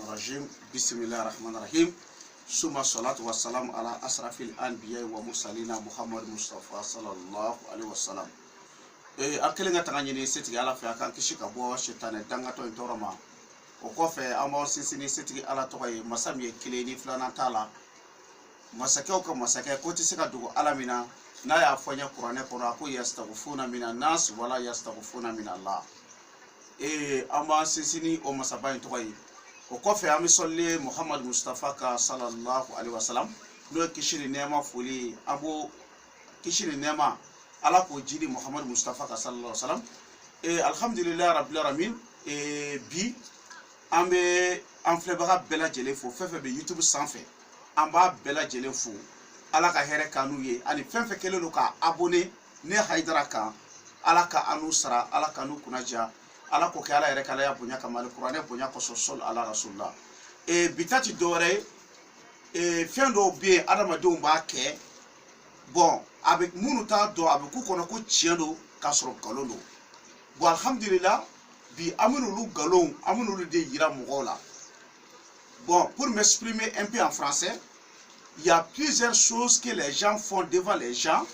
Rajim, Bismillah Rahman Rahim, Suma salatu wa salam ala asrafil anbiya wa mursalina Muhammad Mustafa sallallahu alaihi wasallam. Akelenga tanganyini setigi ala fe akan kishi ka bo shetane dangato intoroma. O kofe amo sisini setigi ala toy masami kileni flana tala. Masake o ko masake ko ti sika dugo alamina na ya fanya Qur'ane kono ko yastaghfuna minan nas wala yastaghfuna min Allah. Ama sisini o masabayin toy o kofe ami solli Muhammad Mustafa ka sallallahu alaihi wasallam no kishiri nema fuli abo kishiri nema ala ko jidi Muhammad Mustafa ka sallallahu alaihi wasallam alhamdulillah rabbil alamin bi ambe an flebara bela jele fo fefe be YouTube sanfé amba bela jele fo ala ka here kanu ye ani fefe kelelo ka abonné ne haydara kan ala ka anu sara ala kanu kunaja ala ko kala yere kala ya bonya kamal Qur'ane bonya ko sol ala rasulullah bitati dore fendo be adama do mba ke bon avec munuta do avec ku kono ko tiendo kasro kalondo bon alhamdulillah bi amunulu galon amunulu de yira mogola. Bon, pour m'exprimer un peu en français, il y a plusieurs choses que les gens font devant les gens.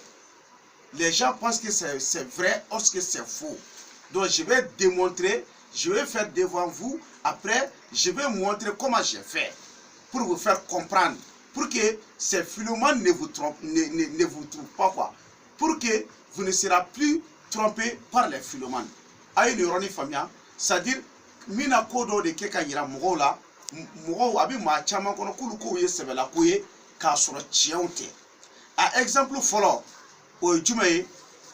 Les gens pensent que c'est vrai or que c'est faux. Donc je vais démontrer, je vais faire devant vous. Après, je vais montrer comment j'ai fait pour vous faire comprendre, pour que ces phénomènes ne vous trompent, ne vous trouvent pas quoi. Pour que vous ne serez plus trompé par les phénomènes. Aïe l'ironie famille, c'est-à-dire mina kodo de keka yira mogola, mogo abi ma chama kono kulu ko ye sebela ko ye ka soro chiaute. A exemple follow o jumaye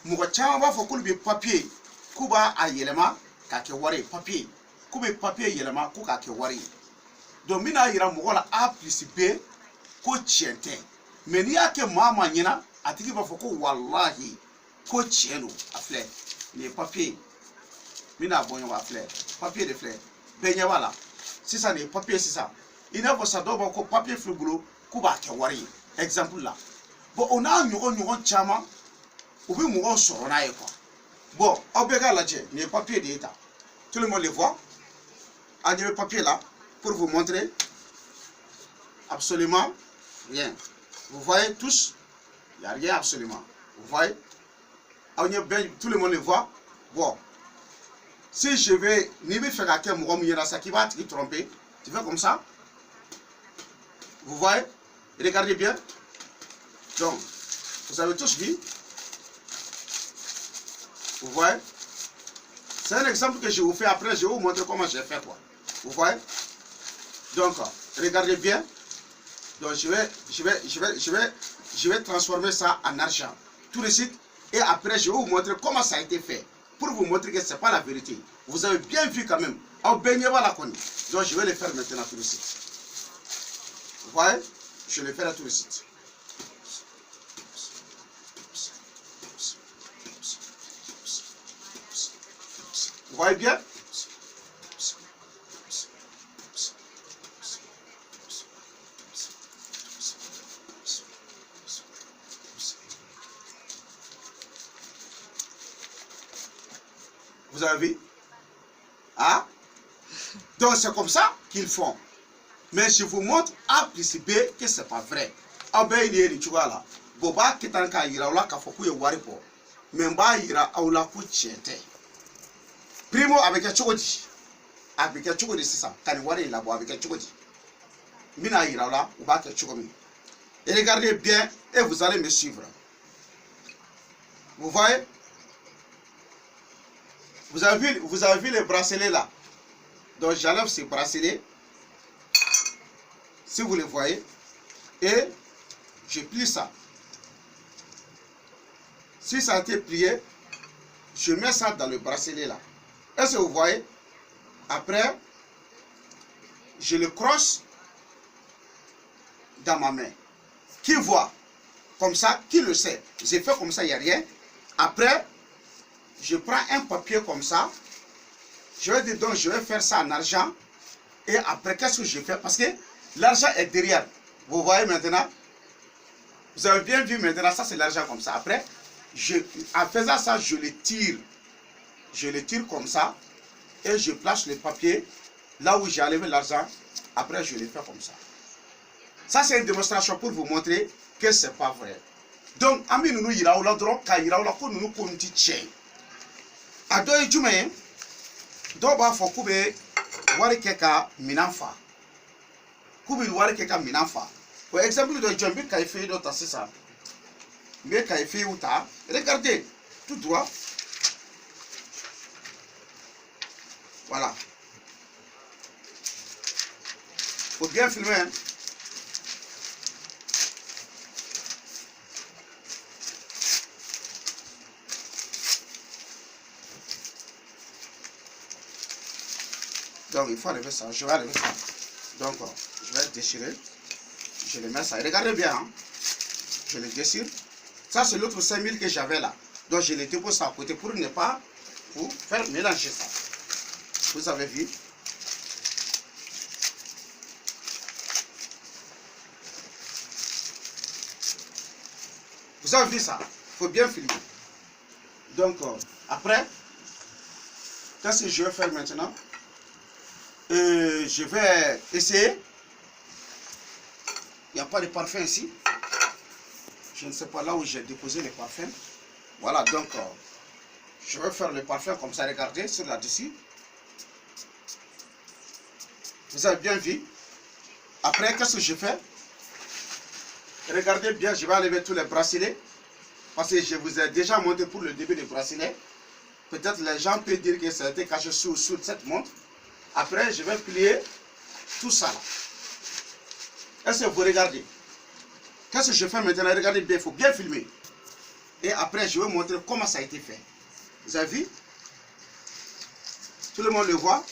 mogo chama ba fo kulu bi papier kuba a yelema ka ke wari papier kube papier yelema ku ka ke wari. Donc mina yira mogola a plus b ko chiente. Mais ni ake mama nyina atiki ba fo ko wallahi ko chieno afle ni papier. Mina bonyo wa fleur papier de fleur benya wala si ça n'est papier si ça il n'a pas ça doit ko papier fluglo kuba ke wari exemple là bon on a nyogo chama ou bi mo soro na quoi bon obega la je les papiers d'état tout le monde les voit a le papier là pour vous montrer absolument rien. Vous voyez tous, il y a rien absolument, vous voyez tout le monde les voit. Bon, si je vais, ni me faire quelqu'un qui va te tromper, tu fais comme ça. Vous voyez? Regardez bien. Donc, vous avez tous vu. Vous voyez? C'est un exemple que je vous fais après, je vais vous montrer comment j'ai fait quoi. Vous voyez? Donc, regardez bien. Donc, je vais transformer ça en argent. Tout de suite. Et après, je vais vous montrer comment ça a été fait. Pour vous montrer que ce n'est pas la vérité. Vous avez bien vu quand même. Donc je vais le faire maintenant tout de suite. Vous voyez? Je vais le faire tout de suite. Vous voyez bien? Vous avez vu? Ah? Donc c'est comme ça qu'ils font. Mais je vous montre A plus B que c'est pas vrai. Abe il est tu vois là. Boba kitanka ira ola ka foku ye wari po. Memba ira aula ku chete. Primo avec chokodi. Avec chokodi c'est ça. Kan wari la bo avec chokodi. Mina ira ola ou ba ke chokomi. Et regardez bien et vous allez me suivre. Vous voyez? Vous avez vu les bracelets là. Donc j'enlève ces bracelets. Si vous les voyez. Et je plie ça. Si ça a été plié, je mets ça dans le bracelet là. Est-ce que vous voyez? Après, je le croche dans ma main. Qui voit? Comme ça, qui le sait? J'ai fait comme ça, il n'y a rien. Après, je prends un papier comme ça. Je vais dire donc je vais faire ça en argent. Et après, qu'est-ce que je fais? Parce que l'argent est derrière. Vous voyez maintenant? Vous avez bien vu maintenant, ça c'est l'argent comme ça. Après, en faisant ça, je le tire. Je le tire comme ça. Et je place le papier là où j'ai enlevé l'argent. Après, je les fais comme ça. Ça, c'est une démonstration pour vous montrer que ce n'est pas vrai. Donc, ami nous ira ou la drogue, car ira ou la ko nous konti tche. A do e jume, do ba fo kube wari keka minanfa. Kube wari keka minanfa. Pour exemple, de Djambi Kaifi de Tassisa. Mais Kaifi ou ta, regardez, tout droit. Voilà. Faut bien filmer. Hein? Donc il faut enlever ça. Je vais enlever ça. Donc je vais déchirer. Je le mets ça. Et regardez bien. Hein? Je le déchire. Ça c'est l'autre 5000 que j'avais là. Donc je le dépose à côté pour ne pas vous faire mélanger ça. Vous avez vu? Vous avez vu ça? Il faut bien filmer. Donc après, qu'est-ce que je vais faire maintenant? Je vais essayer. Il n'y a pas de parfum ici. Je ne sais pas là où j'ai déposé les parfums. Voilà, donc je vais faire le parfum comme ça, regardez sur la dessus. Vous avez bien vu. Après, qu'est-ce que je fais? Regardez bien, je vais enlever tous les bracelets. Parce que je vous ai déjà montré pour le début des bracelets. Peut-être les gens peuvent dire que ça a été caché sous cette montre. Après, je vais plier tout ça là. Est-ce que vous regardez? Qu'est-ce que je fais maintenant? Regardez bien, il faut bien filmer. Et après, je vais montrer comment ça a été fait. Vous avez vu? Tout le monde le voit?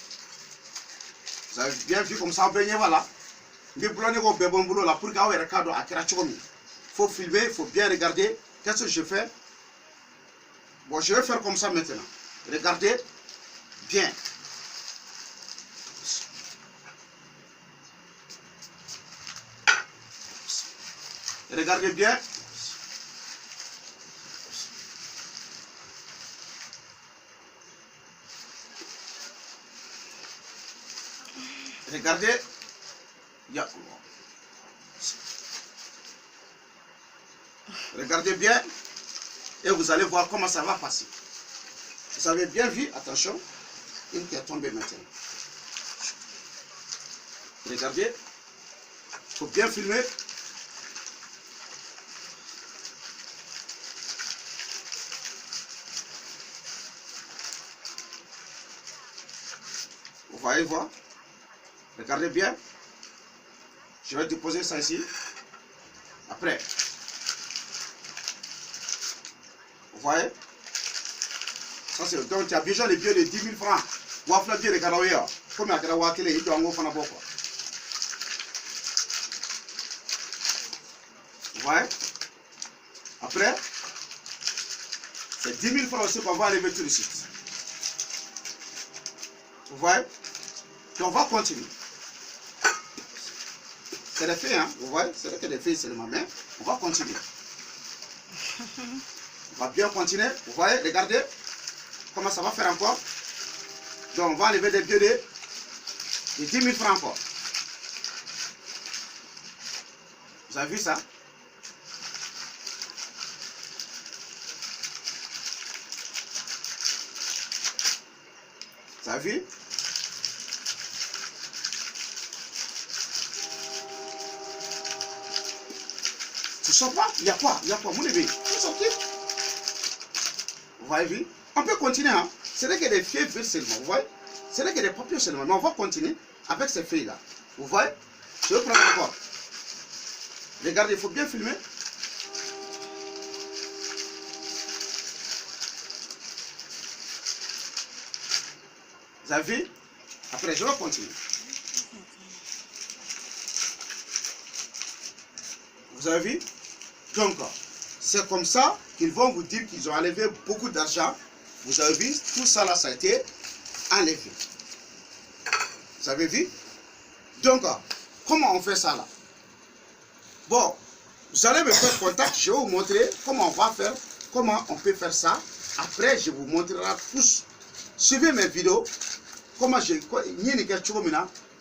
Vous avez bien vu comme ça, voilà. Il faut filmer, il faut bien regarder. Qu'est-ce que je fais? Bon, je vais faire comme ça maintenant. Regardez bien. Regardez bien. Regardez. Regardez bien. Et vous allez voir comment ça va passer. Vous avez bien vu, attention, une qui est tombée maintenant. Regardez. Il faut bien filmer. Vous voyez voir. Regardez bien. Je vais déposer ça ici. Après. Vous voyez? Ça c'est donc tu as besoin de billets de 10 000 francs. Wafla bien regardez. Comme il y a des wakile, il doit en faire beaucoup. Vous voyez? Après. C'est 10 000 francs aussi qu'on va enlever tout de suite. Vous voyez? Donc on va continuer. C'est des faits, hein? Vous voyez? C'est vrai que des faits, c'est de ma main. On va continuer. On va bien continuer. Vous voyez? Regardez comment ça va faire encore. Donc on va enlever des billets de 10 000 francs encore. Vous avez vu ça? Vous avez vu? Tu ne sors pas? Il y a quoi? Il y a quoi? Mon bébé, tu sortir? Vous voyez, vu? On peut continuer, hein? C'est vrai qu'il y a des feuilles vertes seulement, vous voyez? C'est vrai qu'il y a des papiers seulement, mais on va continuer avec ces feuilles-là. Vous voyez? Je vais prendre encore. Regardez, il faut bien filmer. Vous avez vu? Après, je vais continuer. Vous avez vu? Donc, c'est comme ça qu'ils vont vous dire qu'ils ont enlevé beaucoup d'argent. Vous avez vu? Tout ça là, ça a été enlevé. Vous avez vu? Donc, comment on fait ça là? Bon, vous allez me faire contact, je vais vous montrer comment on va faire, comment on peut faire ça. Après, je vous montrerai tous. Suivez mes vidéos. Comment je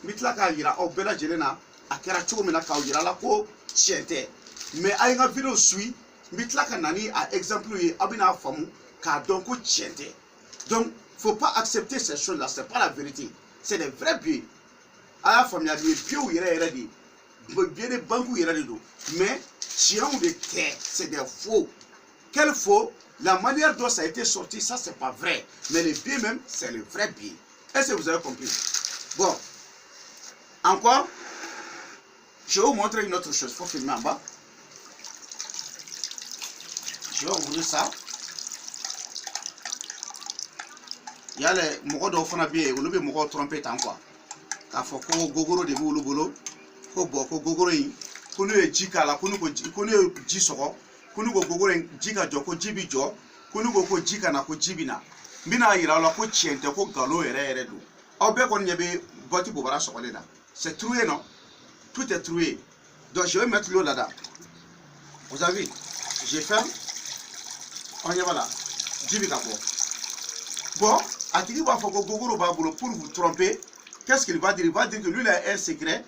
mitla ka yira aw bɛɛ lajɛlen na a kɛra cogo min na k'aw yira la ko tiɲɛ tɛ mais a ye n ka video suit n bɛ tila ka na ni a exemple ye aw bɛna faamu k'a dɔn ko tiɲɛ tɛ donc faut pas accepter ces choses là c'est pas la vérité c'est des vrais billets a y'a faamuya nin ye billets yɛrɛ yɛrɛ de ye billets de banque yɛrɛ de don mais tiɲɛw de tɛ c'est des faux quel faux la manière dont ça a été sorti ça c'est pas vrai mais les billets même c'est le vrai billet est-ce que vous avez compris bon encore je vais vous montrer une autre chose il faut filmer en bas je vais ouvrir ça il y a les mɔgɔ dɔw fana bɛ yen olu bɛ mɔgɔw tromper tan quoi k'a fɔ ko gogoro de b'olu bolo ko bɔn ko gogoro in ko n'u ye ji k'a la ko n'u ye ji sɔgɔ ko n'u ko gogoro in ji ka jɔ ko ji bi jɔ ko n'u ko ji ka na ko ji bi na n bɛna yira aw la ko tiɲɛ tɛ ko nkalon yɛrɛ yɛrɛ don aw bɛɛ kɔni ɲɛ bɛ boîte bobara sɔgɔlen na c'est troué non tout est troué donc je vais mettre l'eau là-dedans vous avez vu je ferme on y va là ji bi ka bɔ bon a tigi b'a fɔ ko gogoro b'a bolo pour vous tromper qu'est-ce qu'il va dire il va dire que lui il a un secret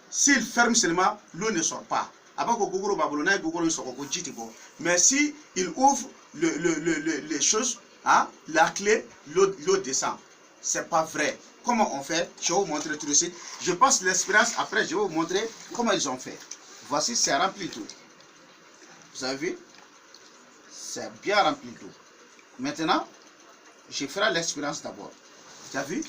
s'il ferme seulement l'eau ne sort pas a b'a ko gogoro b'a bolo n'a ye gogoro in sɔgɔ ko ji tɛ bɔ mais si il ouvre les choses hein, la clé l'eau descend c'est pas vrai comment on fait je vais vous montrer tout de suite je passe l'expérience après je vais vous montrer comment ils ont fait voici c'est rempli tout vous avez vu c'est bien rempli tout maintenant je ferai l'expérience d'abord. Tu as vu?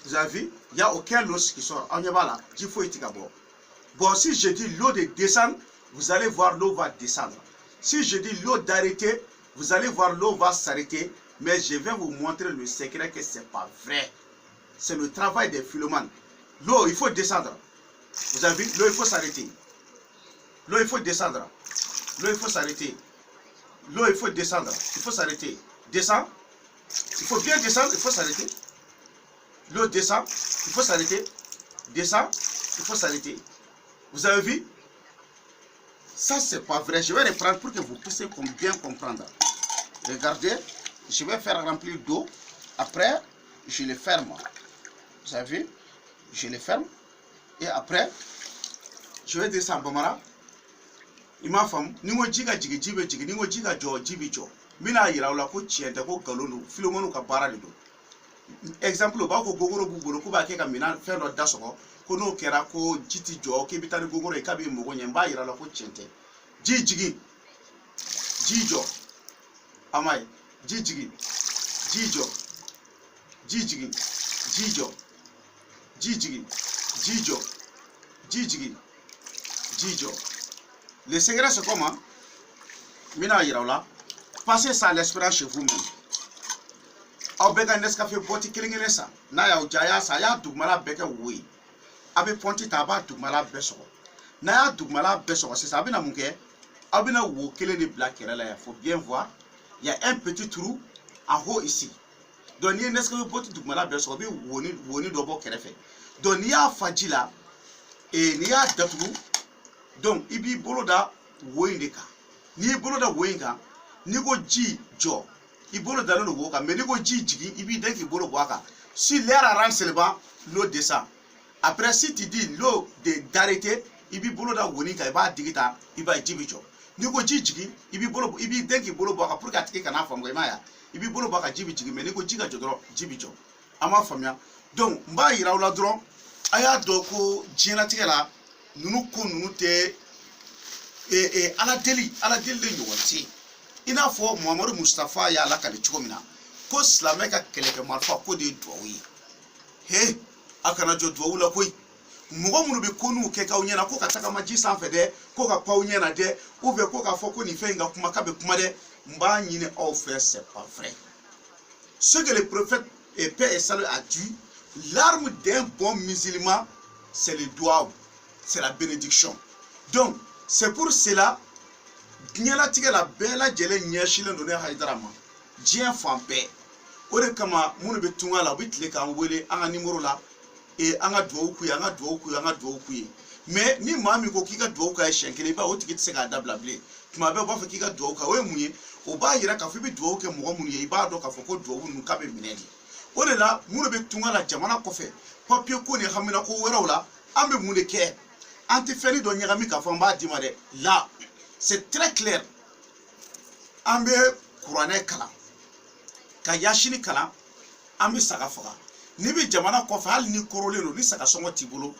Vous avez vu? Il n'y a aucun lot qui sort. On y va là. Il faut être d'abord. Bon, si je dis l'eau de descendre, vous allez voir l'eau va descendre. Si je dis l'eau d'arrêter, vous allez voir l'eau va s'arrêter. Mais je vais vous montrer le secret que ce n'est pas vrai. C'est le travail des philomanes. L'eau, il faut descendre. Vous avez vu? L'eau, il faut s'arrêter. L'eau, il faut descendre. L'eau, il faut s'arrêter. L'eau, il faut descendre. Il faut s'arrêter. Descend. Il faut bien descendre, il faut s'arrêter. L'eau descend, il faut s'arrêter. Descend, il faut s'arrêter. Vous avez vu? Ça, c'est pas vrai. Je vais reprendre pour que vous puissiez bien comprendre. Regardez, je vais faire remplir d'eau. Après, je le ferme. Vous avez vu? Je le ferme. Et après, je vais descendre. Bamara. Il m'a fait. Ningo jiga jigi jibe jigi. Ningo jiga jo jibi jo. Mina yira la ko tiɲɛ tɛ ko nkalon don Philomène ka baara de don exemple o b'a ko gogoro b'u bolo k'u b'a kɛ ka minɛn fɛn dɔ da sɔgɔ ko n'o kɛra ko ji ti jɔ k'i bɛ taa ni gogoro ye k'a b'i mago ɲɛ n b'a yira la ko tiɲɛ tɛ ji jigin ji jɔ a ma ye ji jigin ji jɔ ji jigin ji jɔ ji jigin ji jɔ ji jigin ji jɔ le secret c'est comment mina yira la passez ça à l'expérience chez vous-même. Aw bɛɛ ka Nescafé boîte kelen kelen san n'a y'aw diya a y'a san a y'a dugumala bɛɛ kɛ wo ye a bɛ pɔnti ta a b'a dugumala bɛɛ sɔgɔ n'a y'a dugumala bɛɛ sɔgɔ sisan a bɛna mun kɛ aw bɛna wo kelen de bila kɛrɛ la yan faut bien voir il y a un petit trou en haut ici donc n'i ye Nescafé boîte dugumala bɛɛ sɔgɔ i bɛ woni dɔ bɔ kɛrɛfɛ donc n'i y'a fa ji la n'i y'a datugu donc i b'i bolo da wo in de kan n'i y'i bolo da wo in kan n'i ko ji jɔ i bolo dalen don wo kan mais n'i ko ji jigin i b'i den k'i bolo bɔ a kan si l'air rentre seulement l'eau descend après si tu dis l'eau d'arrêter i b'i bolo da woni kan i b'a digi ta i b'a ye ji bi jɔ n'i ko ji jigin i b'i den k'i bolo bɔ a kan pour que a tigi kana faamu i m'a ye i b'i bolo bɔ a kan ji bi jigin mais n'i ko ji ka jɔ dɔrɔn ji bi jɔ an b'a faamuya donc n b'a yira aw la dɔrɔn a y'a dɔn ko diɲɛlatigɛ la ninnu ko ninnu tɛ ala deli de ɲɔgɔn tɛ i n'a fɔ Muhamadu Mustafa y'a lakali cogo min na ko silamɛ ka kɛlɛkɛ marifa ko de ye duwawu ye he a kana jɔ duwawu la koyi mɔgɔ minnu bɛ ko n'u kɛ k'aw ɲɛna ko ka tagama ji sanfɛ dɛ ko ka paw ɲɛna dɛ ou bien ko k'a fɔ ko nin fɛn in ka kuma k'a bɛ kuma dɛ n b'a ɲini aw fɛ c'est pas vrai ce que le prophète et paix et salut a dit l'arme d'un bon musulman c'est le doigt c'est la bénédiction donc c'est pour cela diɲɛlatigɛ la bɛɛ lajɛlen ɲɛsilen don ne Hayidara ma diɲɛ fan bɛɛ o de kama minnu bɛ tunga la u bɛ tile k'an wele an ka numéro la an ka duwawu k'u ye an ka duwawu k'u ye an ka duwawu k'u ye mais ni maa min ko k'i ka duwawu k'a ye siɲɛ kelen i b'a ye o tigi tɛ se k'a dabila bilen tuma bɛɛ u b'a fɔ k'i ka duwawu k'a ye o ye mun ye o b'a yira k'a fɔ i bɛ duwawu kɛ mɔgɔ minnu ye i b'a dɔn k'a fɔ ko duwawu ninnu k'a bɛ minɛ de o de la minnu bɛ tunga la jamana kɔfɛ papier ko ni hamina ko wɛrɛw la an bɛ mun de kɛ an tɛ fɛn dɔ ɲagami k'a fɔ an b'a d'i ma dɛ là c'est très clair an bɛ kuranɛ kalan ka yasini kalan an bɛ saga faga n'i bɛ jamana kɔfɛ hali ni kɔrɔlen don ni saga sɔngɔ t'i bolo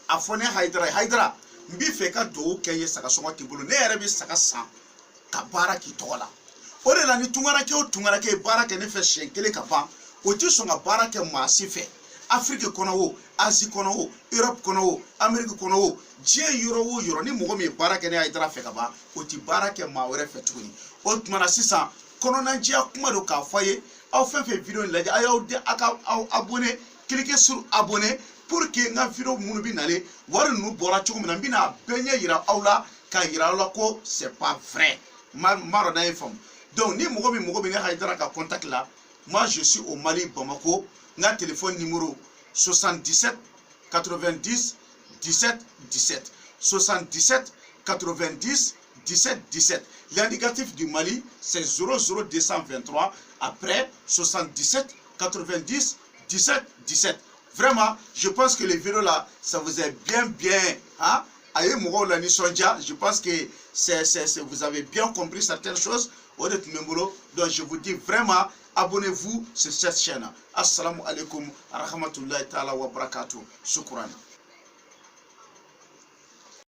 a fɔ ne Hayidara n b'i fɛ ka dugawu kɛ n ye saga sɔngɔ t'i bolo ne yɛrɛ bɛ saga san ka baara k'i tɔgɔ la o de la ni tungarakɛ o tungarakɛ ye baara kɛ ne fɛ siɲɛ kelen ka ban o tɛ sɔn ka baara kɛ maa si fɛ Afrique kɔnɔ o Asie kɔnɔ o Europe kɔnɔ o Amérique kɔnɔ o diɲɛ yɔrɔ o yɔrɔ ni mɔgɔ min ye baara kɛ ne Hayidara fɛ ka ban o tɛ baara kɛ maa wɛrɛ fɛ tuguni o tuma na sisan kɔnɔnajɛya kuma don k'a fɔ a ye aw fɛn fɛn video in lajɛ a y'aw de a ka aw abonné cliquer sur abonné pour que n ka video minnu bɛ nalen wari ninnu bɔra cogo min na n bɛna bɛɛ ɲɛ yira aw la ka yira aw la ko c'est pas vrai m'a dɔn n'a ye faamu donc ni mɔgɔ min ne Hayidara ka contact la moi je suis au Mali Bamako n ka téléphone numéro 77 90 17 17 77 90 17 17. L'indicatif du Mali, c'est 00223. Après, 77 90 17 17. Vraiment, je pense que les vidéos là, ça vous est bien, hein? Je pense que vous avez bien compris certaines choses. Donc, je vous dis vraiment, abonnez-vous sur cette chaîne. Assalamu alaikum, rahmatullahi ta'ala wa barakatuh. Shukran.